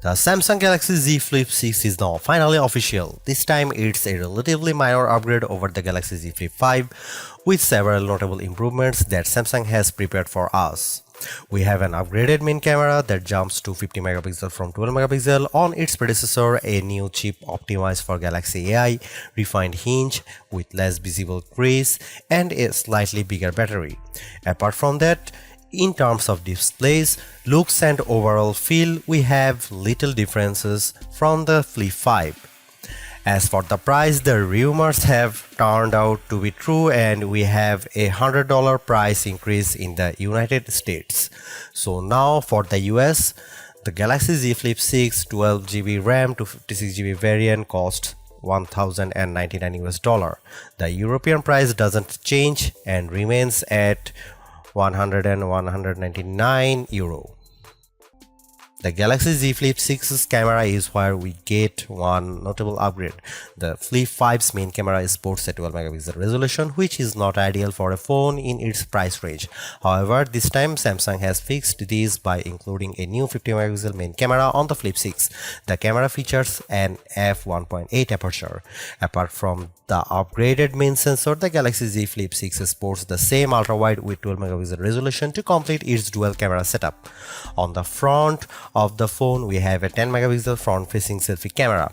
The Samsung Galaxy Z Flip 6 is now finally official. This time it's a relatively minor upgrade over the Galaxy Z Flip 5 with several notable improvements that Samsung has prepared for us. We have an upgraded main camera that jumps to 50 megapixel from 12 megapixel on its predecessor, a new chip optimized for Galaxy AI, refined hinge with less visible crease, and a slightly bigger battery. Apart from that, in terms of displays, looks and overall feel, we have little differences from the Flip 5. As for the price, the rumors have turned out to be true and we have a $100 price increase in the United States. So now for the US, the Galaxy Z Flip 6 12GB RAM to 56GB variant costs $1,099. The European price doesn't change and remains at 100 and 199 euro. The Galaxy Z Flip 6's camera is where we get one notable upgrade. The Flip 5's main camera sports a 12 megapixel resolution, which is not ideal for a phone in its price range. However, this time Samsung has fixed this by including a new 50 megapixel main camera on the Flip 6. The camera features an f1.8 aperture. Apart from the upgraded main sensor, the Galaxy Z Flip 6 sports the same ultra-wide with 12 megapixel resolution to complete its dual camera setup. On the front of the phone, we have a 10 megapixel front-facing selfie camera.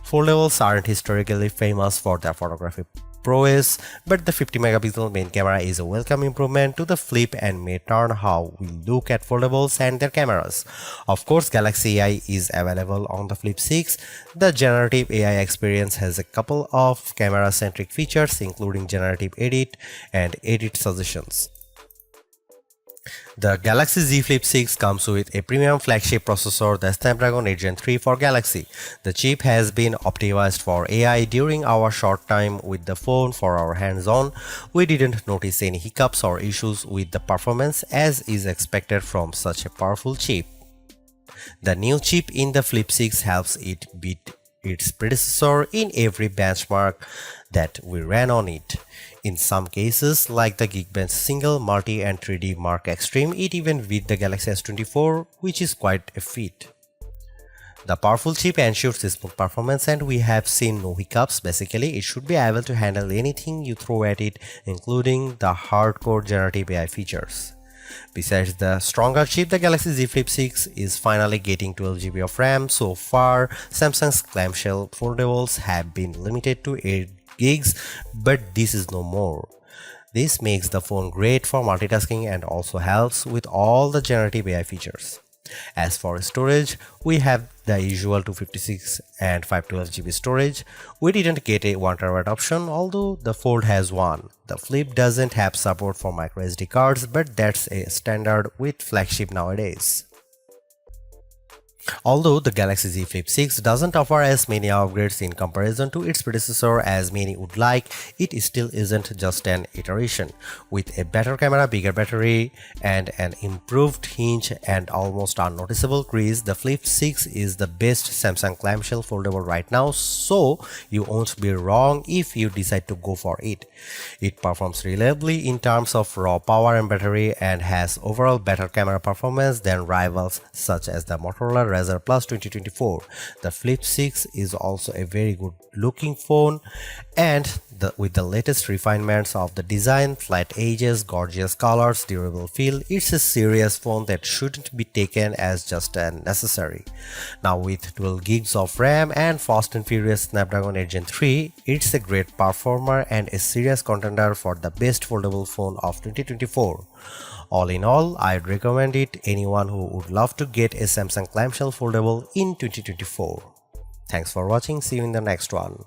Foldables aren't historically famous for their photography prowess, but the 50 megapixel main camera is a welcome improvement to the Flip and may turn how we look at foldables and their cameras. Of course, Galaxy AI is available on the Flip 6. The generative AI experience has a couple of camera-centric features, including generative edit and edit suggestions. The Galaxy Z Flip 6 comes with a premium flagship processor, the Snapdragon 8 Gen 3 for Galaxy. The chip has been optimized for AI. During our short time with the phone for our hands-on, we didn't notice any hiccups or issues with the performance as is expected from such a powerful chip. The new chip in the Flip 6 helps it beat its predecessor in every benchmark that we ran on it. In some cases, like the Geekbench Single, Multi and 3D Mark Extreme, it even beat the Galaxy S24, which is quite a feat. The powerful chip ensures smooth performance and we have seen no hiccups. Basically, it should be able to handle anything you throw at it, including the hardcore generative AI features. Besides the stronger chip, the Galaxy Z Flip 6 is finally getting 12GB of RAM. So far, Samsung's clamshell foldables have been limited to 8 gigs, but this is no more. This makes the phone great for multitasking and also helps with all the generative AI features. As for storage, we have the usual 256 and 512GB storage. We didn't get a 1TB option, although the Fold has one. The Flip doesn't have support for microSD cards, but that's a standard with flagship nowadays. Although the Galaxy Z Flip 6 doesn't offer as many upgrades in comparison to its predecessor as many would like, it still isn't just an iteration. With a better camera, bigger battery, and an improved hinge and almost unnoticeable crease, the Flip 6 is the best Samsung clamshell foldable right now, so you won't be wrong if you decide to go for it. It performs reliably in terms of raw power and battery and has overall better camera performance than rivals such as the Motorola Razr Plus 2024. The Flip 6 is also a very good looking phone and with the latest refinements of the design, flat edges, gorgeous colors, durable feel, it's a serious phone that shouldn't be taken as just a necessary. Now with 12 gigs of RAM and fast and furious Snapdragon 8 Gen 3, it's a great performer and a serious contender for the best foldable phone of 2024. All in all, I'd recommend it anyone who would love to get a Samsung clamshell foldable in 2024. Thanks for watching, see you in the next one.